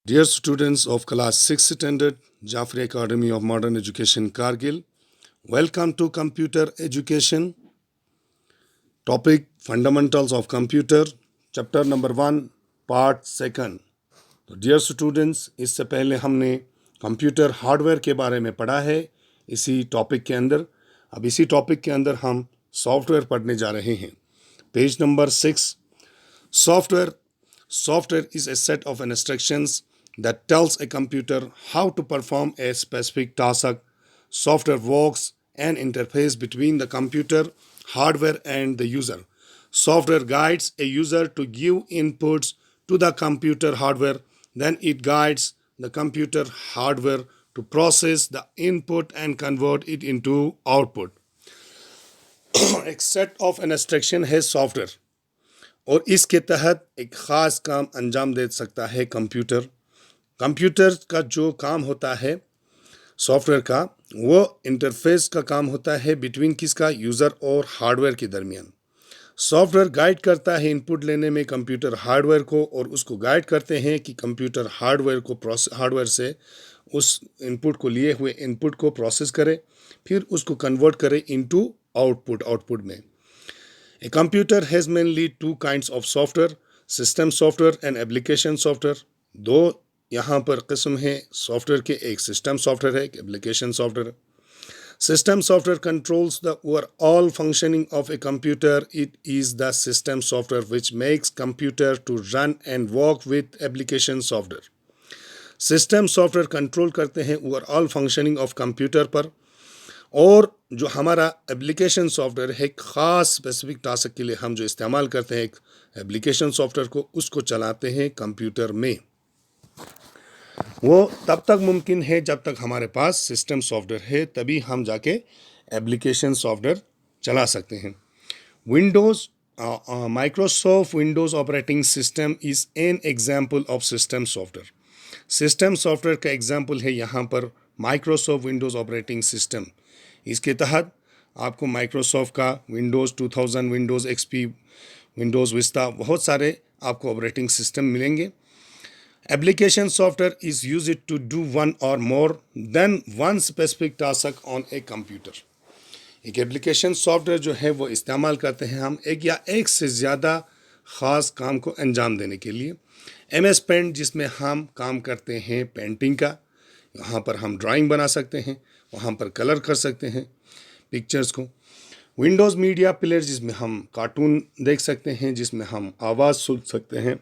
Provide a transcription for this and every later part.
Dear students of class 6th standard, Jafri Academy of Modern Education, Kargil, welcome to Computer Education. Topic Fundamentals of Computer, Chapter number 1, Part 2. तो dear students, इससे पहले हमने computer hardware के बारे में पढ़ा है इसी टॉपिक के अंदर. अब इसी टॉपिक के अंदर हम सॉफ्टवेयर पढ़ने जा रहे हैं. Page number 6. Software is a set of instructions that tells a computer how to perform a specific task. Software works an interface between the computer hardware and the user. Software guides a user to give inputs to the computer hardware. Then it guides the computer hardware to process the input and convert it into output. A set of instruction है software, और इसके तहत एक ख़ास काम अंजाम दे सकता है कंप्यूटर. कंप्यूटर का जो काम होता है सॉफ्टवेयर का, वो इंटरफेस का काम होता है बिटवीन किसका, यूज़र और हार्डवेयर के दरमियान. सॉफ्टवेयर गाइड करता है इनपुट लेने में कंप्यूटर हार्डवेयर को, और उसको गाइड करते हैं कि कंप्यूटर हार्डवेयर से उस इनपुट को लिए हुए इनपुट को प्रोसेस करे, फिर उसको कन्वर्ट करे इनटू आउटपुट में. A computer has mainly two kinds of software, system software and application software. दो यहाँ पर किस्म है सॉफ्टवेयर के, एक सिस्टम सॉफ्टवेयर है, एक एप्लीकेशन सॉफ्टवेयर है. System software controls the overall functioning of a computer. It is the system software which makes computer to run and work with application software. System software control करते हैं overall functioning of computer पर, और जो हमारा application software है ख़ास specific task के लिए हम जो इस्तेमाल करते हैं एक एप्लीकेशन सॉफ्टवेयर को, उसको चलाते हैं कंप्यूटर में. वो तब तक मुमकिन है जब तक हमारे पास सिस्टम सॉफ्टवेयर है, तभी हम जाके एप्लीकेशन सॉफ्टवेयर चला सकते हैं. Windows Microsoft Windows operating system is an example of system software. System software का एग्जाम्पल है यहाँ पर माइक्रोसॉफ्ट विंडोज़ ऑपरेटिंग सिस्टम. इसके तहत आपको माइक्रोसॉफ्ट का Windows 2000, Windows XP, Windows Vista, बहुत सारे आपको ऑपरेटिंग सिस्टम मिलेंगे. Application software is used to do one और more than one specific task on a computer. एक एप्लीकेशन सॉफ्टवेयर जो है वो इस्तेमाल करते हैं हम एक या एक से ज़्यादा ख़ास काम को अंजाम देने के लिए. MS पेंट, जिसमें हम काम करते हैं पेंटिंग का, वहाँ पर हम ड्राइंग बना सकते हैं, वहाँ पर कलर कर सकते हैं पिक्चर्स को. विंडोज़ मीडिया प्लेयर, जिसमें हम कार्टून देख सकते हैं, जिसमें हम आवाज़ सुन सकते हैं,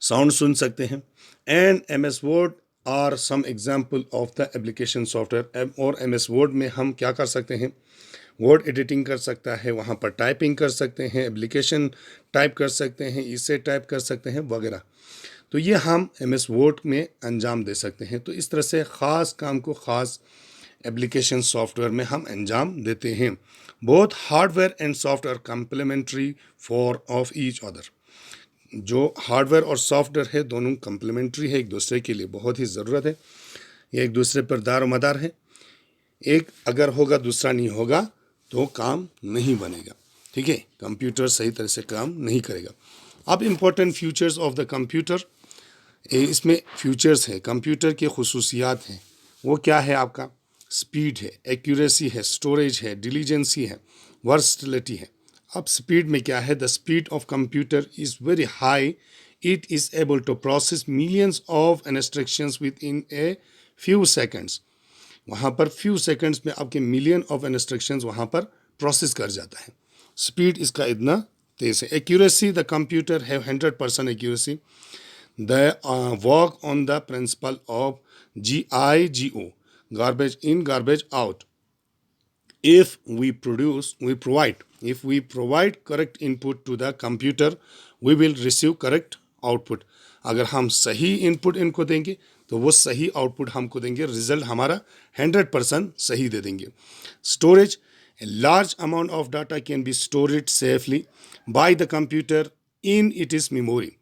साउंड सुन सकते हैं. And MS word are some example of the application software. और MS वर्ड में हम क्या कर सकते हैं, वर्ड एडिटिंग कर सकता है, वहाँ पर टाइपिंग कर सकते हैं, एप्लीकेशन टाइप कर सकते हैं, इसे टाइप कर सकते हैं वगैरह. तो ये हम MS वर्ड में अंजाम दे सकते हैं. तो इस तरह से ख़ास काम को ख़ास एप्लीकेशन सॉफ्टवेयर में हम अंजाम देते हैं. Both hardware and software complementary for of each other. जो हार्डवेयर और सॉफ्टवेयर है दोनों कम्प्लीमेंट्री है, एक दूसरे के लिए बहुत ही ज़रूरत है, ये एक दूसरे पर दार मदार है. एक अगर होगा दूसरा नहीं होगा तो काम नहीं बनेगा. ठीक है, कंप्यूटर सही तरह से काम नहीं करेगा. अब important features of the computer, इसमें फीचर्स है, कंप्यूटर की खुसूसियात हैं. वो क्या है, आपका स्पीड है, एक्यूरेसी है, स्टोरेज है, डिलीजेंसी है, वर्सटिलिटी है. अब स्पीड में क्या है, the speed of computer is very high. It is able to process millions of instructions within a few seconds. वहाँ पर फ्यू सेकेंड्स में आपके मिलियन ऑफ इंस्ट्रक्शंस वहाँ पर प्रोसेस कर जाता है. स्पीड इसका इतना तेज़ है. Accuracy, the computer have 100% accuracy. The work on the principle of GIGO, garbage in garbage out. If we provide correct input to the computer, we will receive correct output. अगर हम सही इनपुट इनको देंगे तो वो सही आउटपुट हमको देंगे, रिजल्ट हमारा 100% सही दे देंगे. Storage, a large amount of data can be stored safely by the computer in its memory.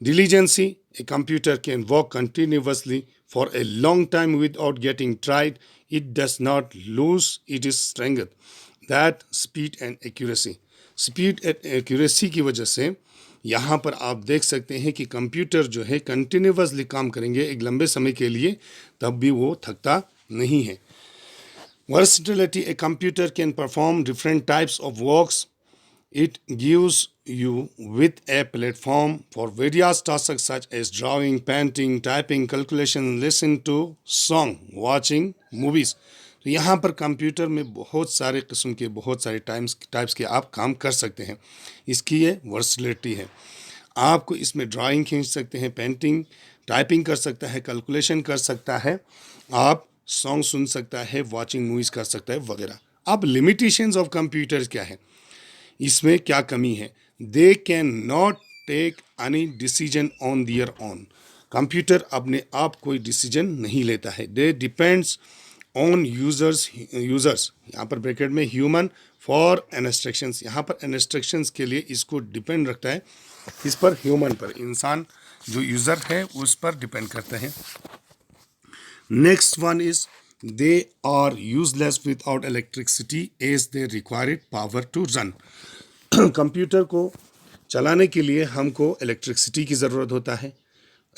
Diligency, a computer can work continuously for a long time without getting tired. It does not lose its strength. That speed and accuracy. Speed and accuracy की वजह से यहाँ पर आप देख सकते हैं कि कंप्यूटर जो है कंटिन्यूसली काम करेंगे एक लंबे समय के लिए, तब भी वो थकता नहीं है। Versatility, a computer can perform different types of works. It gives you with a platform for various tasks such as drawing, painting, typing, calculation, listen to song, watching movies. तो यहाँ पर कंप्यूटर में बहुत सारे किस्म के बहुत सारे टाइप्स के आप काम कर सकते हैं। इसकी ये वर्सटिलिटी है। आपको इसमें ड्राइंग खींच सकते हैं, पेंटिंग, टाइपिंग कर सकता है, कैलकुलेशन कर सकता है, आप सॉन्ग सुन सकता है, वॉचिंग मूवीज़ कर सकता है वगैरह। अब लिमिटेशंस ऑफ कंप्यूटर्स क्या है, इसमें क्या कमी है? They can not take any decision on their own. Computer अपने आप कोई डिसीजन नहीं लेता है। दे डिपेंड्स ऑन यूज़र्स यहाँ पर ब्रैकेट में ह्यूमन फॉर इंस्ट्रक्शंस, यहाँ पर इंस्ट्रक्शंस के लिए इसको डिपेंड रखता है, इस पर ह्यूमन पर, इंसान जो यूज़र है उस पर डिपेंड करता है। Next one is they are useless without electricity as they require power to run. Computer को चलाने के लिए हमको इलेक्ट्रिसिटी की ज़रूरत होता है।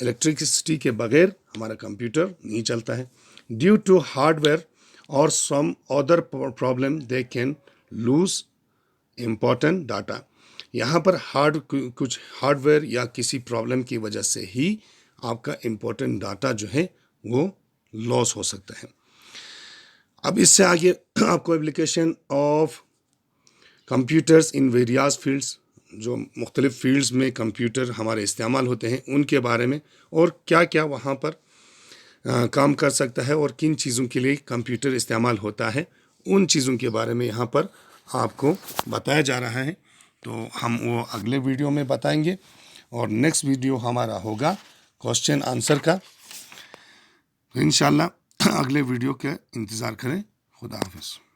इलेक्ट्रिसिटी के बगैर हमारा कंप्यूटर नहीं चलता है। ड्यू टू हार्डवेयर और some other problem they can lose important data. यहाँ पर कुछ हार्डवेयर या किसी प्रॉब्लम की वजह से ही आपका इम्पोर्टेंट डाटा जो है वो लॉस हो सकता है। अब इससे आगे आपको application of computers in various fields, जो मुख्तलिफ फील्ड्स में कंप्यूटर हमारे इस्तेमाल होते हैं उनके बारे में, और क्या क्या वहाँ पर काम कर सकता है और किन चीज़ों के लिए कंप्यूटर इस्तेमाल होता है, उन चीज़ों के बारे में यहाँ पर आपको बताया जा रहा है। तो हम वो अगले वीडियो में बताएंगे, और नेक्स्ट वीडियो हमारा होगा क्वेश्चन आंसर का। इंशाल्लाह अगले वीडियो के इंतज़ार करें। खुदा हाफिज़।